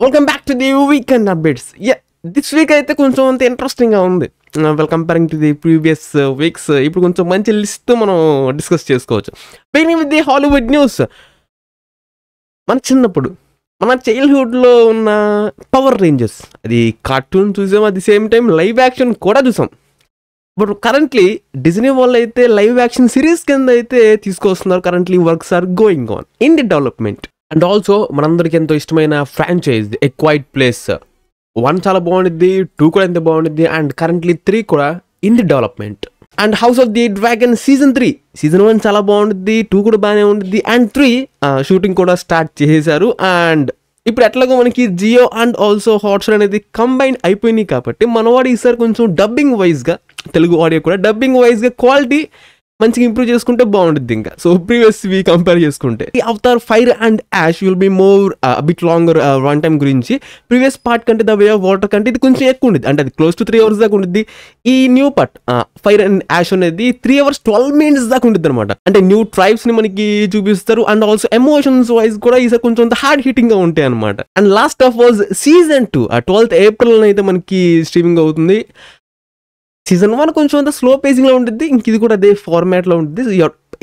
Welcome back to the weekend updates. This week అయితే కొంచెం అంత ఇంట్రెస్టింగ్గా ఉంది. Comparing to the previous weeks ఇప్పుడు కొంచెం మంచి లిస్ట్ మనం డిస్కస్ చేసుకోవచ్చు. Beginning with the Hollywood news. మన చిన్నప్పుడు మన చైల్డ్హుడ్లో ఉన్న పవర్ రేంజర్స్, అది కార్టూన్ చూసాం, at the same time live action కూడా చూసాం. బట్ కరెంట్లీ డిజ్నీ వాళ్ళు అయితే లైవ్ యాక్షన్ సిరీస్ కింద అయితే తీసుకొస్తున్నారు. Currently works are going on in the development. And also మనందరికి ఎంతో ఇష్టమైన ఫ్రాంచైజ్ ఎ క్వైట్ ప్లేస్ 1 చాలా బాగుండిద్ది, 2 కూడా ఎంత బాగుండిద్ది, అండ్ కరెంట్లీ 3 కూడా in the development. And House of the Dragon season 1 చాలా బాగుండిద్ది, 2 కూడా బాగానే ఉండిద్ది, అండ్ 3 షూటింగ్ కూడా స్టార్ట్ చేసేసారు. అండ్ ఇప్పుడు ఎట్లాగో మనకి జియో అండ్ ఆల్సో హాట్స్టార్ అనేది కంబైన్ అయిపోయినాయి కాబట్టి మనవాడు ఈసారి కొంచెం డబ్బింగ్ వైజ్గా, తెలుగు ఆడియో కూడా డబ్బింగ్ వైజ్గా క్వాలిటీ మంచిగా ఇంప్రూవ్ చేసుకుంటే బాగుంటుంది. ఇంకా సో ప్రీవియస్ కంపేర్ చేసుకుంటే Avatar Fire and Ash will be more bit longer one time గురించి. ప్రీవియస్ పార్ట్ కంటే ద వే ఆఫ్ వాటర్ కంటే ఇది కొంచెం ఎక్కువ ఉంటుంది, అంటే అది క్లోజ్ టు 3 hours దాకా ఉంటుంది. ఈ new part Fire and Ash అనేది 3 hours 12 minutes దాకా ఉంటుంది అనమాట. అంటే న్యూ ట్రైబ్స్ ని మనకి చూపిస్తారు. అండ్ ఆల్సో ఎమోషన్స్ వైజ్ కూడా ఈసారి కొంచెం హార్డ్ హిట్టింగ్ గా ఉంటాయి అనమాట. And last of was season 2 12th April అయితే మనకి స్ట్రీమింగ్ అవుతుంది. సీజన్ 1 కొంచెం అంత స్లో పేసింగ్ లో ఉంటుంది, ఇంక ఇది కూడా అదే ఫార్మాట్ లో ఉంటుంది.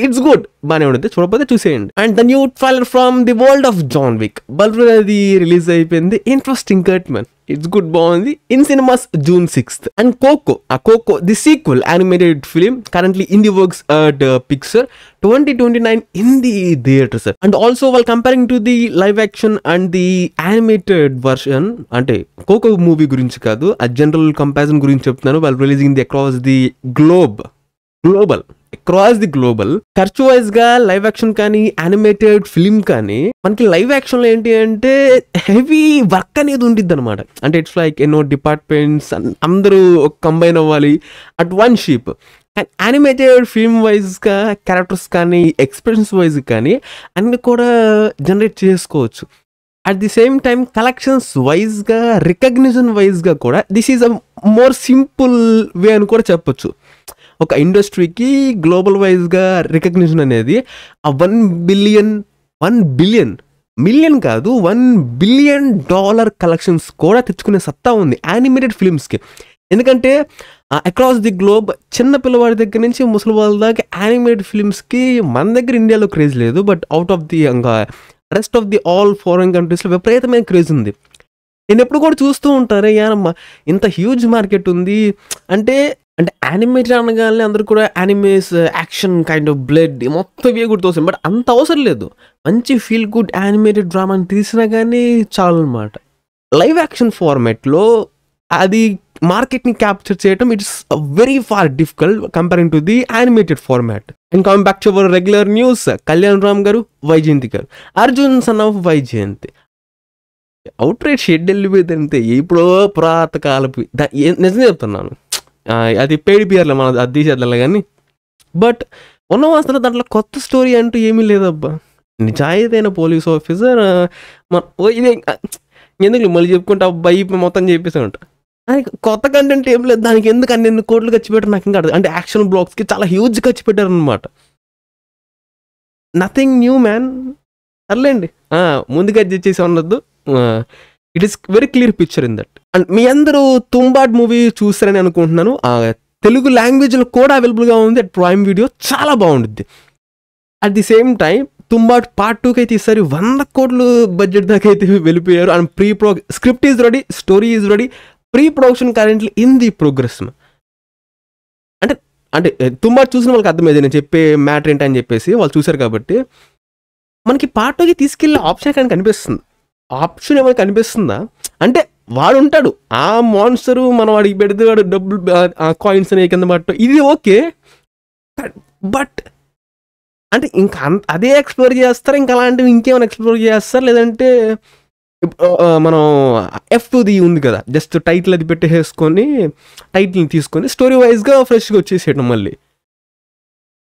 ఇట్స్ గుడ్, బాగానే ఉంటుంది, చూడకపోతే చూసేయండి. And the new trailer from the world of John Wick బల్బ్ అది రిలీజ్ అయిపోయింది. Interesting cut man, it's good, బాగుంది. In cinemas June 6th. And Coco the sequel animated film currently in the works at Pixar 2029 in the theatres. And also వాళ్ళు comparing to the live action and the animated version, అంటే Coco movie గురించి కాదు, ఆ general comparison గురించి చెప్తున్నాను. వాళ్ళు releasing the across the global ఖర్చు wise గా లైవ్ యాక్షన్ కానీ యానిమేటెడ్ ఫిలిం కానీ మనకి లైవ్ యాక్షన్ లో ఏంటి అంటే హెవీ వర్క్ అనేది ఉంటుంది అనమాట. అంటే ఇట్స్ లైక్ ఎన్నో డిపార్ట్మెంట్స్ అందరూ కంబైన్ అవ్వాలి at one sheep. And animated film wise గా క్యారెక్టర్స్ కానీ ఎక్స్ప్రెషన్స్ వైజ్ కానీ అన్ని కూడా జనరేట్ చేసుకోవచ్చు. At the same time collections wise గా, రికగ్నిషన్ వైజ్ గా కూడా this is a more simple way అని కూడా చెప్పొచ్చు. ఒక ఇండస్ట్రీకి గ్లోబల్ వైజ్గా రికగ్నిషన్ అనేది $1 billion కాదు, $1 billion కలెక్షన్స్ కూడా తెచ్చుకునే సత్తా ఉంది యానిమేటెడ్ ఫిల్మ్స్కి. ఎందుకంటే అక్రాస్ ది గ్లోబ్ చిన్న పిల్లవాడి దగ్గర నుంచి ముసలి వాళ్ళ దాకా యానిమేటెడ్ ఫిల్మ్స్కి మన దగ్గర ఇండియాలో క్రేజ్ లేదు, బట్ అవుట్ ఆఫ్ ది ఇంకా rest of the all foreign కంట్రీస్లో విపరీతమైన క్రేజ్ ఉంది. నేను ఎప్పుడు కూడా చూస్తూ ఉంటారు, యానమ్మా ఇంత హ్యూజ్ మార్కెట్ ఉంది అంటే యానిమేటెడ్ అనగానే అందరూ కూడా animes action kind of blood మొత్తం ఇవే గుర్తొస్తాయి. బట్ అంత అవసరం లేదు, మంచి ఫీల్ గుడ్ యానిమేటెడ్ డ్రామాని తీసినా కానీ చాలు అనమాట. లైవ్ యాక్షన్ ఫార్మాట్లో అది మార్కెట్ని క్యాప్చర్ చేయడం it's very far difficult comparing to the animated format. And coming back to our regular news, Kalyan Ram garu, Vyjayanthi garu, Arjun son of Vyjayanthi outright shed వెళ్ళిపోయింది అంతే. ఇప్పుడు పురాతకాలపు నిజం చెప్తున్నాను, అది పెయిడ్ పియర్లో మనం అది తీసేద్దాం కానీ, బట్ ఉన్న వాస్తవం దాంట్లో కొత్త స్టోరీ అంటూ ఏమీ లేదబ్బా. నిజాయితీ అయిన పోలీస్ ఆఫీసర్ ఇదే ఎందుకు మళ్ళీ చెప్పుకుంటే అబ్బాయి మొత్తం చెప్పేసి ఉంటా. దానికి కొత్త కంటెంట్ ఏం లేదు, దానికి ఎందుకు అన్ని కోట్లు ఖర్చు పెట్టారు నాకు ఇంకా అర్థం. అంటే యాక్షన్ బ్లాక్స్కి చాలా హ్యూజ్ ఖర్చు పెట్టారు అనమాట. Nothing new man. అర్లేండి, ముందుగా చేసి ఉండద్దు. It is very clear picture in that. And మీ అందరూ తుంబాడ్ మూవీ చూస్తారని అనుకుంటున్నాను. తెలుగు లాంగ్వేజ్లో కూడా అవైలబుల్గా ఉంది అట్ ప్రైమ్ వీడియో, చాలా బాగుంటుంది. At the same time Tumbbad part 2కి అయితే ఈసారి 100 crore బడ్జెట్ దాకా అయితే వెళ్ళిపోయారు. And script is ready, story is ready, pre production currently in the progress. అంటే తుంబాడ్ చూసిన వాళ్ళకి అర్థమైంది నేను చెప్పే మ్యాటర్ ఏంటని చెప్పేసి, వాళ్ళు చూశారు కాబట్టి. మనకి పార్ట్ 2కి తీసుకెళ్ళే ఆప్షన్ కానీ కనిపిస్తుంది. ఆప్షన్ ఏమైనా కనిపిస్తుందా అంటే వాడు ఉంటాడు, ఆ మాన్స్టరు మనం వాడికి పెడితే వాడు డబ్బులు కాయిన్స్ అనే కింద పట్టు, ఇది ఓకే. బట్ అంటే ఇంకా అదే ఎక్స్ప్లోర్ చేస్తారు, ఇంకా అలాంటివి ఇంకేమైనా ఎక్స్ప్లోర్ చేస్తారు. లేదంటే మనం F2 ఉంది కదా, జస్ట్ టైటిల్ అది పెట్టేసుకొని టైటిల్ని తీసుకొని స్టోరీ వైజ్గా ఫ్రెష్గా వచ్చేసేయడం మళ్ళీ.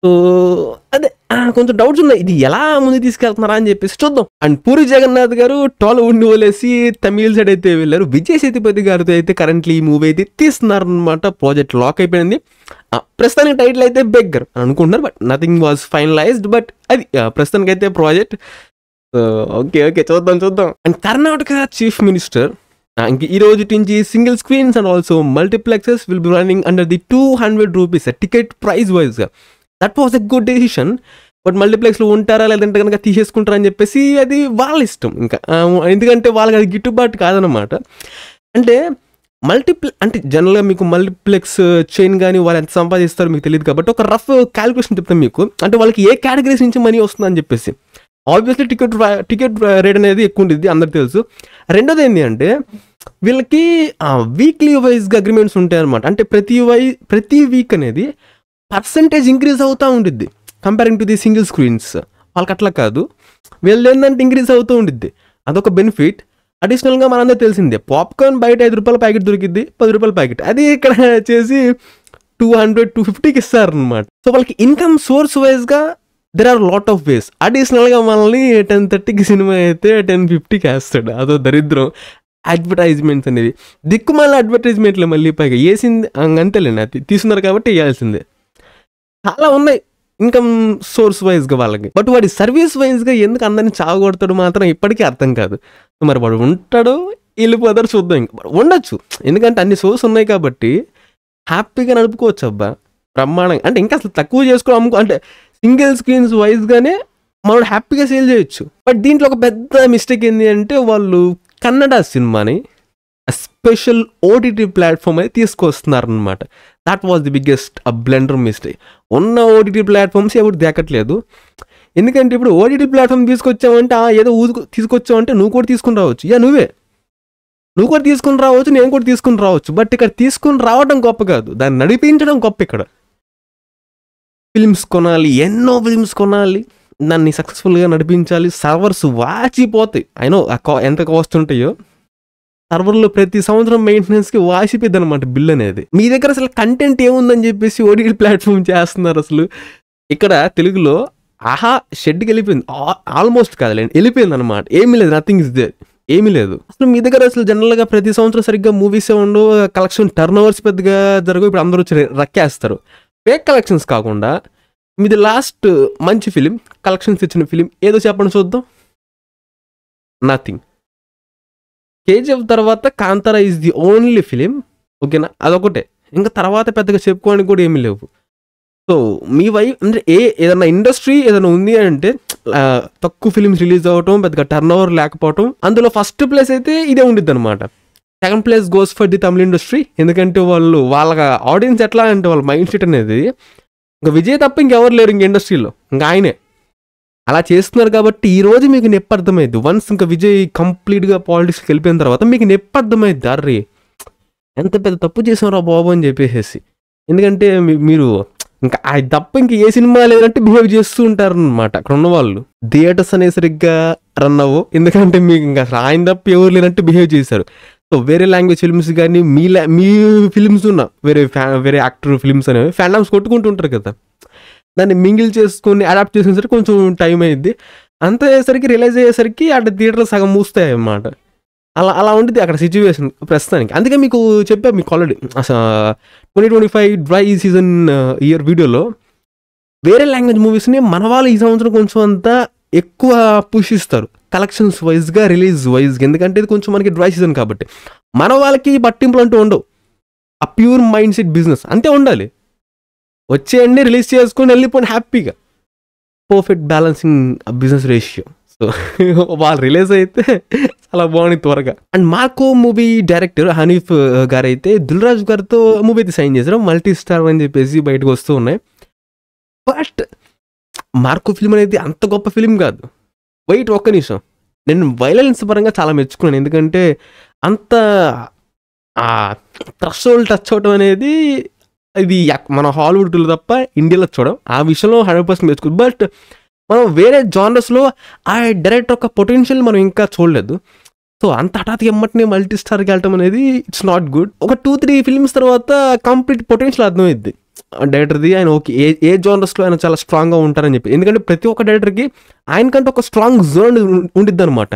సో అదే కొంచెం డౌట్స్ ఉన్నాయి, ఇది ఎలా ముందు తీసుకెళ్తున్నారా అని చెప్పేసి చూద్దాం. అండ్ పూరి జగన్నాథ్ గారు టాలీవుడ్ని వదిలేసి తమిళ సైడ్ అయితే వెళ్ళారు. విజయ్ సేతుపతి గారితో అయితే కరెంట్లీ ఈ మూవీ అయితే తీస్తున్నారనమాట. ప్రాజెక్ట్ లాక్ అయిపోయింది. ప్రస్తుతానికి టైటిల్ అయితే బెగ్గర్ అనుకుంటున్నారు, but nothing was finalised. But అది ప్రస్తుతానికి అయితే ప్రాజెక్ట్ సో ఓకే ఓకే చూద్దాం. అండ్ కర్ణాటక చీఫ్ మినిస్టర్ ఇంక ఈ రోజు నుంచి single screens and also multiplexes will be running under the 200 rupees ticket price వైజ్గా. That was a good decision. But మల్టీప్లెక్స్లో ఉంటారా లేదంటే కనుక తీసేసుకుంటారా అని చెప్పేసి అది వాళ్ళ ఇష్టం. ఇంకా ఎందుకంటే వాళ్ళకి అది గిట్టుబాటు కాదనమాట. అంటే అంటే జనరల్గా మీకు మల్టీప్లెక్స్ చైన్ కానీ వాళ్ళు ఎంత సంపాదిస్తారో మీకు తెలియదు కాబట్టి ఒక రఫ్ క్యాలిక్యులేషన్ చెప్తాం మీకు. అంటే వాళ్ళకి ఏ కేటగిరీస్ నుంచి మనీ వస్తుందని చెప్పేసి. ఆబ్వియస్లీ టికెట్ రేట్ అనేది ఎక్కువ ఉంటుంది, అందరికి తెలుసు. రెండోది ఏంటి అంటే వీళ్ళకి వీక్లీ వైజ్గా అగ్రిమెంట్స్ ఉంటాయి అనమాట. అంటే ప్రతి వీక్ అనేది పర్సంటేజ్ ఇంక్రీజ్ అవుతూ ఉంటుంది comparing to the single screens. వాళ్ళకి అట్లా కాదు, వీళ్ళు ఏంటంటే ఇంక్రీజ్ అవుతూ ఉంటుంది. అదొక బెనిఫిట్. అడిషనల్గా మనందరూ తెలిసిందే పాప్కార్న్ బయట 5 రూపాయల ప్యాకెట్ దొరికిద్ది, 10 రూపాయల ప్యాకెట్. అది ఇక్కడ చేసి 200-250కి ఇస్తారనమాట. సో వాళ్ళకి ఇన్కమ్ సోర్స్ వైజ్గా there are lot of ways. అడిషనల్గా మనల్ని 10:30కి సినిమా అయితే 10:50కి వేస్తాడు. అదో దరిద్రం. అడ్వర్టైజ్మెంట్స్ అనేది దిక్కుమాల అడ్వర్టైజ్మెంట్లు మళ్ళీ పైగా వేసింది అంతేలేండి, అది తీసుకున్నారు కాబట్టి వేయాల్సిందే. చాలా ఉన్నాయి ఇన్కమ్ సోర్స్ వైజ్గా వాళ్ళకి. బట్ వాడి సర్వీస్ వైజ్గా ఎందుకు అందరినీ చావగొడతాడు మాత్రం ఇప్పటికీ అర్థం కాదు. మరి వాడు ఉంటాడో వెళ్ళిపోతాడు చూద్దాం. ఇంకా ఉండొచ్చు, ఎందుకంటే అన్ని సోర్స్ ఉన్నాయి కాబట్టి హ్యాపీగా నడుపుకోవచ్చు. అబ్బా బ్రహ్మాండంగా. అంటే ఇంకా అసలు తక్కువ చేసుకో అంటే సింగిల్ స్క్రీన్స్ వైజ్గానే మనం హ్యాపీగా సేల్ చేయొచ్చు. బట్ దీంట్లో ఒక పెద్ద మిస్టేక్ ఏంటి అంటే వాళ్ళు కన్నడ సినిమాని స్పెషల్ ఓటీటీ ప్లాట్ఫామ్ అయితే తీసుకొస్తున్నారనమాట. That was the biggest blunder mistake. ఉన్న ఓటీటీ ప్లాట్ఫామ్స్ ఎవరు దేకట్లేదు. ఎందుకంటే ఇప్పుడు ఓటీటీ ప్లాట్ఫామ్ తీసుకొచ్చామంటే ఏదో తీసుకొచ్చామంటే నువ్వు కూడా తీసుకుని రావచ్చు. నువ్వు కూడా తీసుకుని రావచ్చు, నేను కూడా తీసుకుని రావచ్చు. బట్ ఇక్కడ తీసుకుని రావడం గొప్ప కాదు, దాన్ని నడిపించడం గొప్ప. ఇక్కడ ఫిల్మ్స్ కొనాలి, ఎన్నో ఫిల్మ్స్ కొనాలి, దాన్ని సక్సెస్ఫుల్గా నడిపించాలి. సర్వర్స్ వాచిపోతాయి. అయినో ఎంత కాస్ట్ ఉంటాయో. సర్వర్లో ప్రతి సంవత్సరం మెయింటెనెన్స్కి వాసిపోద్ది అనమాట బిల్ అనేది. మీ దగ్గర అసలు కంటెంట్ ఏముందని చెప్పేసి ఓటీటీ ప్లాట్ఫామ్ చేస్తున్నారు. అసలు ఇక్కడ తెలుగులో ఆహా షెడ్కి వెళ్ళిపోయింది, ఆల్మోస్ట్ కాదులేండి వెళ్ళిపోయింది అనమాట. ఏమీ లేదు, నథింగ్ ఇస్ దేర్, ఏమీ లేదు అసలు. మీ దగ్గర అసలు జనరల్గా ప్రతి సంవత్సరం సరిగ్గా మూవీస్ ఉండవు, కలెక్షన్ టర్న్ ఓవర్స్ పెద్దగా జరగవు. ఇప్పుడు అందరూ వచ్చి రక్కేస్తారు. ఫేక్ కలెక్షన్స్ కాకుండా మీది లాస్ట్ మంచి ఫిలిం కలెక్షన్స్ ఇచ్చిన ఫిలిం ఏదో చెప్పండి చూద్దాం. నథింగ్. కేజీఎఫ్ తర్వాత Kantara is the only film, ఓకేనా, అదొకటే. ఇంకా తర్వాత పెద్దగా చెప్పుకోవడానికి కూడా ఏమీ లేవు. సో మీ అంటే ఏదైనా ఇండస్ట్రీ ఏదైనా ఉంది అంటే తక్కువ ఫిలిమ్స్ రిలీజ్ అవ్వటం, పెద్దగా టర్న్ ఓవర్ లేకపోవటం, అందులో ఫస్ట్ ప్లేస్ అయితే ఇదే ఉండిద్ది అనమాట. Second place goes for the Tamil industry. ఎందుకంటే వాళ్ళ ఆడియన్స్ ఎట్లా అంటే వాళ్ళ మైండ్ సెట్ అనేది ఇంకా విజయ్ తప్ప ఇంకెవరు లేరు ఇంక ఇండస్ట్రీలో, ఇంకా ఆయనే అలా చేస్తున్నారు. కాబట్టి ఈరోజు మీకు నొప్పి అర్థమైద్ది. వన్స్ ఇంకా విజయ్ కంప్లీట్గా పాలిటిక్స్కి వెళ్ళిపోయిన తర్వాత మీకు నొప్పి అర్థమైద్ది, అర్రే ఎంత పెద్ద తప్పు చేసాం రా బాబు అని చెప్పేసి. ఎందుకంటే మీరు ఇంకా అది తప్ప ఇంక ఏ సినిమా లేదంటే బిహేవ్ చేస్తూ ఉంటారు అనమాట అక్కడ ఉన్న వాళ్ళు. థియేటర్స్ అనేది సరిగ్గా రన్ అవ్వవు, ఎందుకంటే మీకు ఇంకా అసలు ఆయన తప్ప ఎవరు లేనట్టు బిహేవ్ చేశారు. సో వేరే లాంగ్వేజ్ ఫిల్మ్స్ కానీ మీ ఫిల్మ్స్ ఉన్న వేరే యాక్టర్ ఫిల్మ్స్ అనేవి ఫ్యాండమ్స్ కొట్టుకుంటుంటారు కదా, దాన్ని మింగిల్ చేసుకుని అడాప్ట్ చేసుకునేసరికి కొంచెం టైం అయ్యింది. అంత అయ్యేసరికి రిలైజ్ అయ్యేసరికి అక్కడ థియేటర్లు సగం మూస్తాయి అన్నమాట. అలా ఉంటుంది అక్కడ సిచ్యువేషన్ ప్రస్తుతానికి. అందుకే మీకు చెప్పా మీకు ఆల్రెడీ 2025 డ్రై సీజన్ ఇయర్ వీడియోలో వేరే లాంగ్వేజ్ మూవీస్ని మన వాళ్ళు ఈ సంవత్సరం కొంచెం అంతా ఎక్కువ పుష్ ఇస్తారు కలెక్షన్స్ వైజ్గా, రిలీజ్ వైజ్గా. ఎందుకంటే ఇది కొంచెం మనకి డ్రై సీజన్ కాబట్టి మన వాళ్ళకి పట్టింపులు అంటూ ఉండవు. ఆ ప్యూర్ మైండ్ సెట్ బిజినెస్ అంతే ఉండాలి. వచ్చేయండి, రిలీజ్ చేసుకొని వెళ్ళిపోండి హ్యాపీగా. Perfect balancing business ratio. So వాళ్ళు రిలీజ్ అయితే చాలా బాగుంది త్వరగా. And Marco movie director Hanif గారు అయితే దిల్ రాజు గారితో మూవీ అయితే సైన్ చేశారు. మల్టీ స్టార్ అని చెప్పేసి బయటకు వస్తూ ఉన్నాయి. బట్ మార్కో ఫిల్మ్ అనేది అంత గొప్ప ఫిలిం కాదు. వెయిట్ ఒక్క నిమిషం, నేను వైలెన్స్ పరంగా చాలా మెచ్చుకున్నాను. ఎందుకంటే అంత థ్రెషోల్డ్ టచ్ అవడం అనేది ఇది మన హాలీవుడ్లో తప్ప ఇండియాలో చూడం. ఆ విషయంలో 100% మెచ్చుకోవచ్చు. బట్ మనం వేరే జానర్స్లో ఆ డైరెక్టర్ యొక్క పొటెన్షియల్ మనం ఇంకా చూడలేదు. సో అంత హఠాత్ ఎమ్మటిని మల్టీ స్టార్కి వెళ్ళటం అనేది ఇట్స్ నాట్ గుడ్. ఒక 2-3 ఫిల్మ్స్ తర్వాత కంప్లీట్ పొటెన్షియల్ అర్థమైద్ది డైరెక్టర్ది. ఆయన ఓకే ఏ జానర్స్లో ఆయన చాలా స్ట్రాంగ్గా ఉంటారని చెప్పి. ఎందుకంటే ప్రతి ఒక్క డైరెక్టర్కి ఆయనకంటే ఒక స్ట్రాంగ్ జోన్ ఉండిద్ది అనమాట.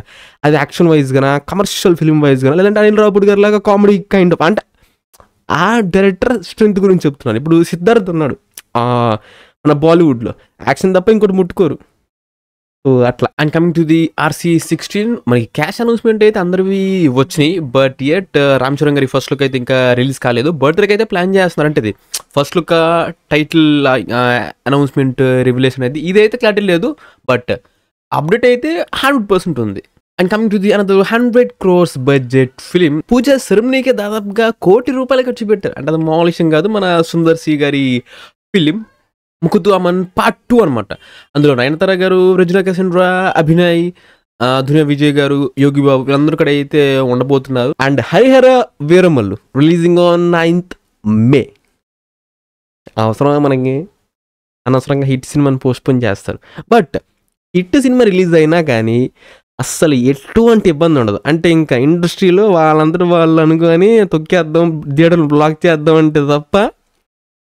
అది యాక్షన్ వైజ్గా, కమర్షియల్ ఫిల్మ్ వైజ్గా, లేదంటే అనిల్ రావుపూడి గారి లాగా కామెడీ కైండ్ ఆఫ్. అంటే ఆ డైరెక్టర్ స్ట్రెంత్ గురించి చెప్తున్నాను. ఇప్పుడు సిద్ధార్థ్ ఉన్నాడు మన బాలీవుడ్లో, యాక్షన్ తప్ప ఇంకోటి ముట్టుకోరు. సో అట్లా. And coming to the RC16 మనకి క్యాష్ అనౌన్స్మెంట్ అయితే అందరివి వచ్చినాయి. బట్ యట్ రామ్ చరణ్ గారి ఫస్ట్ లుక్ అయితే ఇంకా రిలీజ్ కాలేదు. బర్త్డేకి అయితే ప్లాన్ చేస్తున్నారు. అంటే ఇది first look title announcement revelation అయితే ఇదైతే క్లారిటీ లేదు. బట్ అప్డేట్ అయితే 100% ఉంది. And coming to the another 100 crores budget film puja సెరమనీకే దాదాపుగా ₹1 కోటి ఖర్చు పెట్టారు. అంటే అది మామూలు విషయం కాదు. మన సుందర్ సి గారి ఫిలిం ముకుతు అమన్ పార్ట్ 2 అనమాట. అందులో నయనతార గారు, రజనీ కసిండ్రా, అభినయ్, దునియా విజయ్ గారు, యోగి బాబు వీళ్ళందరూ కూడా అయితే ఉండబోతున్నారు. And Harihara Veeramallu releasing on 9th May. అవసరమా మనకి? అనవసరంగా హిట్ సినిమాని పోస్ట్పోన్ చేస్తారు. బట్ హిట్ సినిమా రిలీజ్ అయినా కానీ అస్సలు ఎటువంటి ఇబ్బంది ఉండదు. అంటే ఇంకా ఇండస్ట్రీలో వాళ్ళందరూ వాళ్ళు అనుకొని తొక్కేద్దాం, థియేటర్లు బ్లాక్ చేద్దాం అంటే తప్ప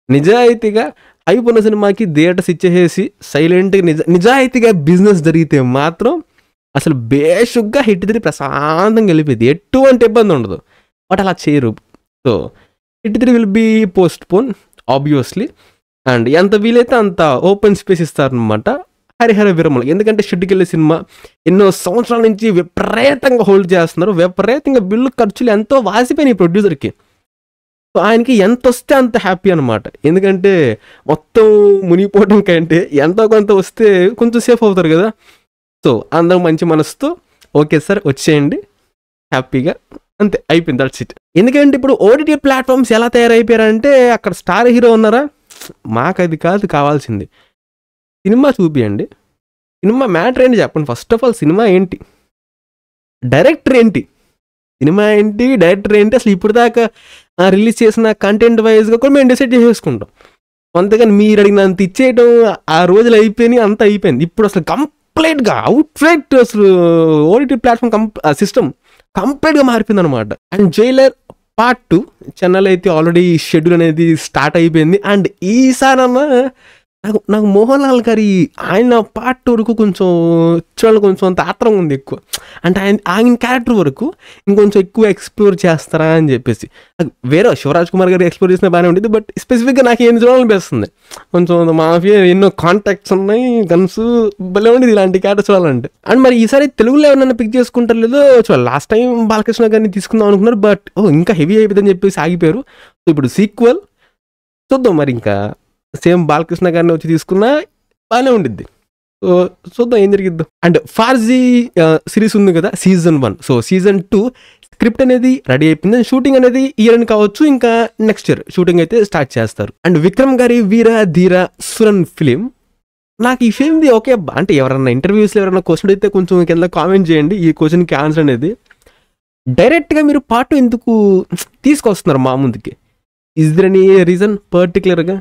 నిజాయితీగా అయిపోయిన సినిమాకి థియేటర్స్ ఇచ్చేసేసి సైలెంట్గా నిజాయితీగా బిజినెస్ జరిగితే మాత్రం అసలు బేషుగ్గా హిట్ తిరిగి ప్రశాంతంగా వెళ్ళిపోయింది. ఎటువంటి ఇబ్బంది ఉండదు. బట్ అలా చేయరు. సో హిట్ తిరిగి will be postpone obviously. And ఎంత వీలైతే అంత ఓపెన్ స్పేస్ ఇస్తారనమాట హరిహర వీరమల్లు. ఎందుకంటే షెడ్కి వెళ్ళే సినిమా ఎన్నో సంవత్సరాల నుంచి విపరీతంగా హోల్డ్ చేస్తున్నారు. విపరీతంగా బిల్లు ఖర్చులు ఎంతో వాసిపోయినాయి ప్రొడ్యూసర్కి. సో ఆయనకి ఎంత వస్తే అంత హ్యాపీ అనమాట. ఎందుకంటే మొత్తం మునిగిపోవడం కంటే ఎంతో కొంత వస్తే కొంచెం సేఫ్ అవుతారు కదా. సో అందరూ మంచి మనసుతో ఓకే సార్ వచ్చేయండి హ్యాపీగా, అంతే అయిపోయింది. That's it. ఎందుకంటే ఇప్పుడు ఓటీటీ ప్లాట్ఫామ్స్ ఎలా తయారైపోయారంటే అక్కడ స్టార్ హీరో ఉన్నారా, మాకు అది కాదు కావాల్సింది, సినిమా చూపియండి. సినిమా మ్యాటర్ ఏంటి చెప్పండి. ఫస్ట్ ఆఫ్ ఆల్ సినిమా ఏంటి, డైరెక్టర్ ఏంటి, సినిమా ఏంటి, డైరెక్టర్ ఏంటి, అసలు ఇప్పుడు దాకా రిలీజ్ చేసిన కంటెంట్ వైజ్గా కూడా మేము డిసైడ్ చేసేసుకుంటాం. అంతేగాని మీరు అడిగినంత ఇచ్చేయటం ఆ రోజులు అయిపోయినాయి, అంతా అయిపోయింది. ఇప్పుడు అసలు కంప్లీట్గా అవుట్రైట్ అసలు ఓటీటీ ప్లాట్ఫామ్ సిస్టమ్ కంప్లీట్గా మారిపోయింది అనమాట. అండ్ జైలర్ పార్ట్ 2 చెన్నైలో అయితే ఆల్రెడీ షెడ్యూల్ అనేది స్టార్ట్ అయిపోయింది. అండ్ ఈసారన్నా నాకు మోహన్ లాల్ గారి ఆయన పార్ట్ వరకు కొంచెం చూడాలి, కొంచెం అంత ఆత్రం ఉంది ఎక్కువ. అంటే ఆయన క్యారెక్టర్ వరకు ఇంకొంచెం ఎక్కువ ఎక్స్ప్లోర్ చేస్తారా అని చెప్పేసి. వేరే శివరాజ్ కుమార్ గారు ఎక్స్ప్లోర్ చేసినా బాగానే ఉండేది. బట్ స్పెసిఫిక్గా నాకు ఏం చూడాలనిపిస్తుంది, కొంచెం మాఫియా ఎన్నో కాంటాక్ట్స్ ఉన్నాయి, గన్స్ భలే ఉండేది ఇలాంటి క్యారెక్టర్ చూడాలంటే. అండ్ మరి ఈసారి తెలుగులో ఎవరైనా పిక్ చేసుకుంటారు లేదో చూడాలి. లాస్ట్ టైం బాలకృష్ణ గారిని తీసుకుందాం అనుకున్నారు. బట్ ఇంకా హెవీ అయిపోతుందని చెప్పేసి ఆగిపోయారు. సో ఇప్పుడు సీక్వెల్ చూద్దాం. మరి ఇంకా సేమ్ బాలకృష్ణ గారిని వచ్చి తీసుకున్నా బాగానే ఉండిద్ది. సో చూద్దాం ఏం జరిగిద్దాం. అండ్ ఫార్జీ సిరీస్ ఉంది కదా సీజన్ 1. సో సీజన్ 2 స్క్రిప్ట్ అనేది రెడీ అయిపోయింది. షూటింగ్ అనేది ఇయర్ అని కావచ్చు, ఇంకా నెక్స్ట్ ఇయర్ షూటింగ్ అయితే స్టార్ట్ చేస్తారు. అండ్ విక్రమ్ గారి వీర ధీర సురన్ ఫిలిం, నాకు ఈ ఫిల్మ్ది ఓకే. అంటే ఎవరన్నా ఇంటర్వ్యూస్లో ఎవరైనా క్వశ్చన్ అయితే కొంచెం కింద కామెంట్ చేయండి. ఈ క్వశ్చన్కి ఆన్సర్ అనేది డైరెక్ట్గా మీరు పార్ట్ ఎందుకు తీసుకొస్తున్నారు మా ముందుకి? ఇస్ దర్ ఎనీ రీజన్ పర్టికులర్గా?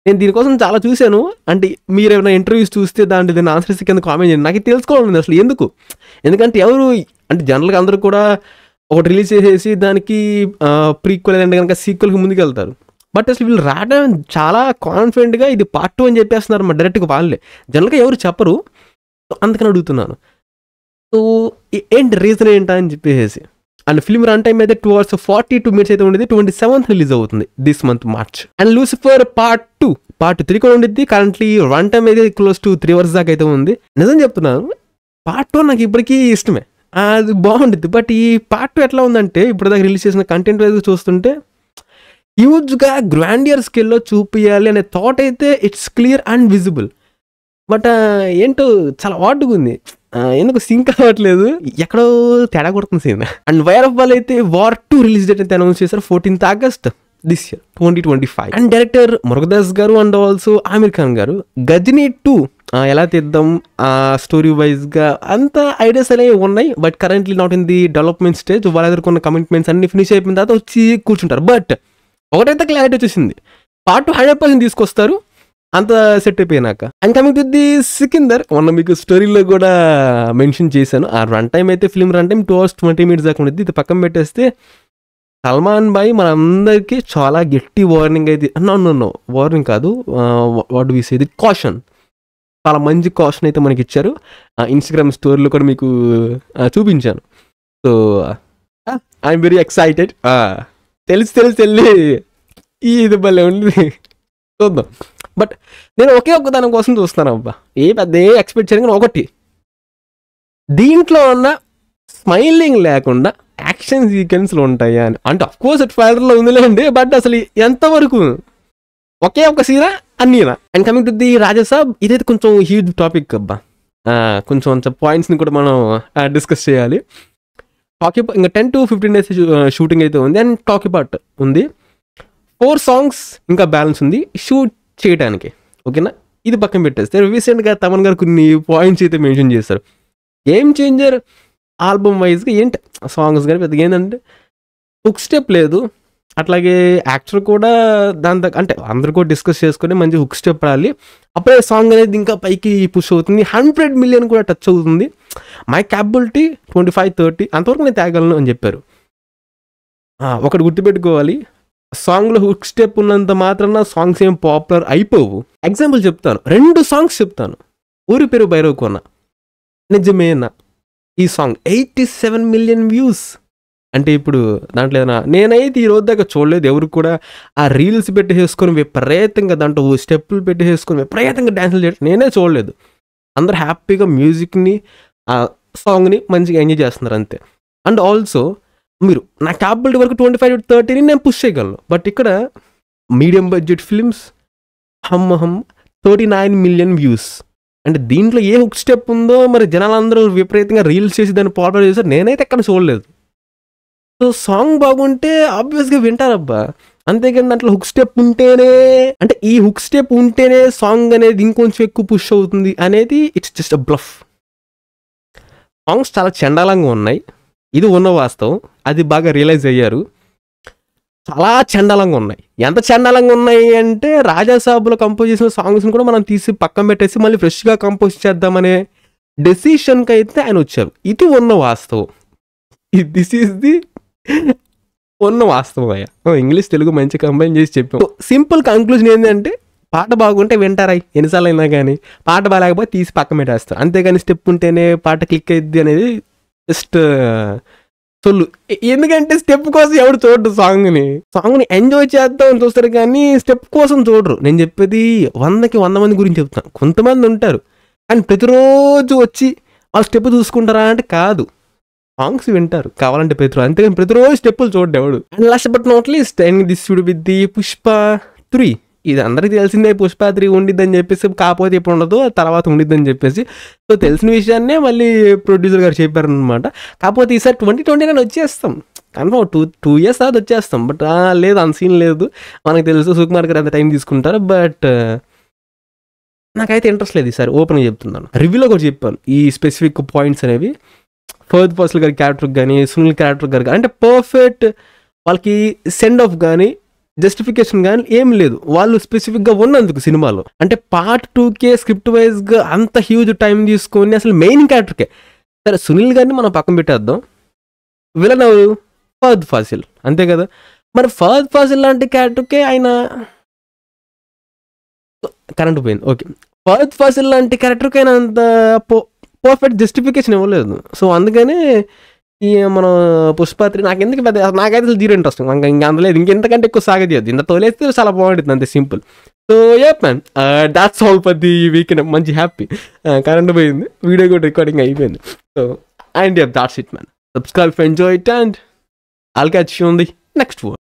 నేను దీనికోసం చాలా చూశాను. అంటే మీరు ఏమైనా ఇంటర్వ్యూస్ చూస్తే దాని ఆన్సర్స్ కింద కామెంట్ చేయండి. నాకు తెలుసుకోవాలండి అసలు ఎందుకు. ఎందుకంటే ఎవరు అంటే జనరల్గా అందరూ కూడా ఒకటి రిలీజ్ చేసేసి దానికి ప్రీక్వెల్ అంటే కనుక సీక్వెల్కి ముందుకు వెళ్తారు. బట్ అసలు వీళ్ళు రావడం చాలా కాన్ఫిడెంట్గా ఇది పార్ట్ 2 అని చెప్పేస్తున్నారు అన్నమాట డైరెక్ట్గా వాళ్ళే. జనరల్గా ఎవరు చెప్పరు, అందుకని అడుగుతున్నాను. సో ఏంటి రీజన్ ఏంటా అని చెప్పేసి. అండ్ ఫిల్మ్ రన్ టైం అయితే 2 hours 42 minutes అయితే ఉండేది. 27th రిలీజ్ అవుతుంది this month March. And Lucifer part 3 కూడా ఉండిద్ది. కరెంట్లీ రన్ టైం అయితే క్లోజ్ టు 3 hours దాకా అయితే ఉంది. నిజం చెప్తున్నాను, పార్ట్ 2 నాకు ఇప్పటికీ ఇష్టమే, అది బాగుండిద్ది. బట్ ఈ పార్ట్ 2 ఎట్లా ఉందంటే ఇప్పుడు దాకా రిలీజ్ చేసిన కంటెంట్ వైజ్ చూస్తుంటే హ్యూజ్గా గ్రాండియర్ స్కేల్లో చూపించాలి అనే థాట్ అయితే it's clear and visible. But ఏంటో చాలా వాడ్గా ఉంది, ఎందుకు సింక్ అవ్వట్లేదు, ఎక్కడో తేడా కొడుతుంది సీన్. అండ్ వైర్ ఆఫ్ బాల్ అయితే వార్ 2 రిలీజ్ డేట్ అయితే అనౌన్స్ చేశారు 14th August this year 2025. And director Murugadoss garu and also Aamir Khan గారు గజనీ 2 ఎలా తీద్దాం స్టోరీ వైజ్గా అంత ఐడియాస్ అనేవి ఉన్నాయి. But currently not in the development stage. వాళ్ళ ఎదుర్కొన్న కమిట్మెంట్స్ అన్ని ఫినిష్ అయిపోయిన తర్వాత వచ్చి కూర్చుంటారు. బట్ ఒకటైతే క్లారిటీ వచ్చేసింది, పార్ట్ 2 100% తీసుకొస్తారు అంత సెట్ అయిపోయినాక. And coming to the Sikandar, మొన్న మీకు స్టోరీలో కూడా మెన్షన్ చేశాను. ఆ రన్ టైం అయితే film run time 2 hours 20 minutes దాకా ఉండేది. ఇది పక్కన పెట్టేస్తే సల్మాన్ భాయ్ మనందరికీ చాలా గట్టి వార్నింగ్ అయితే, నో వార్నింగ్ కాదు, what we say the caution, చాలా మంచి కాషన్ అయితే మనకి ఇచ్చారు. ఇన్స్టాగ్రామ్ స్టోరీలో కూడా మీకు చూపించాను. So I'm very excited. తెలిసి ఇది భలే ఉంది, చూద్దాం. బట్ నేను ఒకే ఒక్క దాని కోసం చూస్తాను అబ్బా, ఏ పెద్ద ఏ ఎక్స్పెక్ట్ చేయను. ఒకటి, దీంట్లో ఉన్న స్మైలింగ్ లేకుండా యాక్షన్ సీక్వెన్స్లు ఉంటాయా అని. అంటే అఫ్కోర్స్ ట్రైలర్లో ఉందిలేండి, బట్ అసలు ఎంతవరకు ఒకే ఒక సీనా అన్నీనా. And coming to the Rajasaab, ఇదైతే కొంచెం హ్యూజ్ టాపిక్ అబ్బా, కొంచెం పాయింట్స్ని కూడా మనం డిస్కస్ చేయాలి. ఇంకా 10 to 15 days షూటింగ్ అయితే ఉంది. అండ్ టాకీ పార్ట్ ఉంది, 4 songs ఇంకా బ్యాలెన్స్ ఉంది షూట్ చేయడానికి. ఓకేనా, ఇది పక్కన పెట్టేస్తే రీసెంట్గా తమన్ గారు కొన్ని పాయింట్స్ అయితే మెన్షన్ చేశారు. గేమ్ చేంజర్ ఆల్బమ్ వైజ్గా ఏంటి సాంగ్స్ కానీ పెద్దగా ఏంటంటే హుక్ స్టెప్ లేదు, అట్లాగే యాక్టర్ కూడా దాని అంటే అందరు కూడా డిస్కస్ చేసుకొని మంచి హుక్ స్టెప్ రాలి, అప్పుడే సాంగ్ అనేది ఇంకా పైకి పుష్ అవుతుంది. 100 million కూడా టచ్ అవుతుంది. మై క్యాపబిలిటీ 25-30 అంతవరకు నేను తేగలను అని చెప్పారు. ఒకటి గుర్తుపెట్టుకోవాలి, సాంగ్లో హుక్ స్టెప్ ఉన్నంత మాత్రాన సాంగ్స్ ఏం పాపులర్ అయిపోవు. ఎగ్జాంపుల్ చెప్తాను, 2 songs చెప్తాను. ఊరి పేరు భైరవ్ కొన్న, నిజమేనా ఈ సాంగ్ 87 million views. అంటే ఇప్పుడు దాంట్లో ఏదైనా నేనైతే ఈ రోజు దాకా చూడలేదు ఎవరు కూడా ఆ రీల్స్ పెట్టేసుకొని విపరీతంగా దాంట్లో స్టెప్పులు పెట్టేసుకొని విపరీతంగా డ్యాన్సులు చేయడం నేనే చూడలేదు. అందరు హ్యాపీగా మ్యూజిక్ని ఆ సాంగ్ని మంచిగా ఎంజాయ్ చేస్తున్నారు అంతే. అండ్ ఆల్సో మీరు నా క్యాపబిలిటీ వరకు 25-30 నేను పుష్ చేయగలను. బట్ ఇక్కడ మీడియం బడ్జెట్ ఫిలిమ్స్ హమ్ 39 million views. అంటే దీంట్లో ఏ హుక్ స్టెప్ ఉందో మరి జనాలందరూ విపరీతంగా రీల్స్ చేసి దాన్ని పాపులర్ చేశారు, నేనైతే ఎక్కడ చూడలేదు. సో సాంగ్ బాగుంటే ఆబ్వియస్గా వింటారబ్బా, అంతేకాని దాంట్లో హుక్ స్టెప్ ఉంటేనే, అంటే ఈ హుక్ స్టెప్ ఉంటేనే సాంగ్ అనేది ఇంకొంచెం ఎక్కువ పుష్ అవుతుంది అనేది it's just a bluff. Songs చాలా చండాలంగా ఉన్నాయి, ఇది ఉన్న వాస్తవం, అది బాగా రియలైజ్ అయ్యారు. చాలా చండాలంగా ఉన్నాయి. ఎంత చండాలంగా ఉన్నాయి అంటే రాజాసాబులో కంపోజ్ చేసిన సాంగ్స్ని కూడా మనం తీసి పక్కన పెట్టేసి మళ్ళీ ఫ్రెష్గా కంపోజ్ చేద్దామనే డెసిషన్కి అయితే ఆయన వచ్చారు. ఇది ఉన్న వాస్తవం, దిస్ ఈజ్ ది ఉన్న వాస్తవం. అయ్యా ఇంగ్లీష్ తెలుగు మంచి కంబైన్ చేసి చెప్పాం. సింపుల్ కంక్లూజన్ ఏంటంటే పాట బాగుంటే వింటారా ఎన్నిసార్లు అయినా, కానీ పాట బాగాలేకపోతే తీసి పక్కన పెట్టేస్తారు. అంతేగాని స్టెప్ ఉంటేనే పాట క్లిక్ అయ్యిద్ది అనేది జస్ట్ సొల్లు. ఎందుకంటే స్టెప్ కోసం ఎవరు చూడరు, సాంగ్ని ఎంజాయ్ చేద్దామని చూస్తారు కానీ స్టెప్ కోసం చూడరు. నేను చెప్పేది 100కి 100 మంది గురించి చెప్తాను. కొంతమంది ఉంటారు కానీ ప్రతిరోజు వచ్చి వాళ్ళు స్టెప్ చూసుకుంటారా అంటే కాదు, సాంగ్స్ వింటారు కావాలంటే ప్రతిరోజు, అంతేగాని ప్రతిరోజు స్టెప్పులు చూడడు ఎవడు. And last but not least this would be the Pushpa 3. ఇది అందరికీ తెలిసిందే, పుష్ప 3 ఉండిద్దని చెప్పేసి, కాకపోతే ఇప్పుడు ఉండదు తర్వాత ఉండిద్దని చెప్పేసి. సో తెలిసిన విషయాన్నే మళ్ళీ ప్రొడ్యూసర్ గారు చెప్పారనమాట. కాకపోతే ఈసారి 2029 వచ్చేస్తాం కన్ఫర్మ్, 2 years అది వచ్చేస్తాం. బట్ లేదు, అంత సీన్ లేదు, మనకు తెలుసు సుకుమార్ గారు అంత టైం తీసుకుంటారు. బట్ నాకైతే ఇంట్రెస్ట్ లేదు ఈసారి, ఓపెన్గా చెప్తున్నాను. రివ్యూలో కూడా చెప్పాను ఈ స్పెసిఫిక్ పాయింట్స్ అనేవి. ఫహద్ ఫాసిల్ గారి క్యారెక్టర్ కానీ సునీల్ క్యారెక్టర్ గారు కానీ అంటే పర్ఫెక్ట్, వాళ్ళకి సెండ్ ఆఫ్ కానీ జస్టిఫికేషన్ కానీ ఏం లేదు, వాళ్ళు స్పెసిఫిక్గా ఉన్నందుకు సినిమాలో. అంటే పార్ట్ 2కే స్క్రిప్ట్ వైజ్గా అంత హ్యూజ్ టైం తీసుకొని అసలు మెయిన్ క్యారెక్టర్కే. సరే సునీల్ గారిని మనం పక్కన పెట్టేద్దాం, విలన్ ఎవరు? ఫహద్ ఫాసిల్, అంతే కదా. మరి ఫహద్ ఫాసిల్ లాంటి క్యారెక్టర్కే ఆయన కరెంట్ పోయింది. ఓకే, ఫహద్ ఫాసిల్ లాంటి క్యారెక్టర్కి ఆయన అంత పర్ఫెక్ట్ జస్టిఫికేషన్ ఇవ్వలేదు. సో అందుకనే ఈ మనం పుష్ప 3 నాకైతే అసలు 0 ఇంట్రెస్ట్, ఇంకా అందలేదు, ఇంకెంతకంటే ఎక్కువ సాగదీయద్దు, ఇంత తోలేస్తే చాలా బాగుంటుంది, అంతే simple. So man, that's all for the weekend. మంచి హ్యాపీ, కరెంట్ పోయింది, వీడియో కూడా రికార్డింగ్ అయిపోయింది. So and that's it man. Subscribe, enjoy it, and I'll catch you on the next one.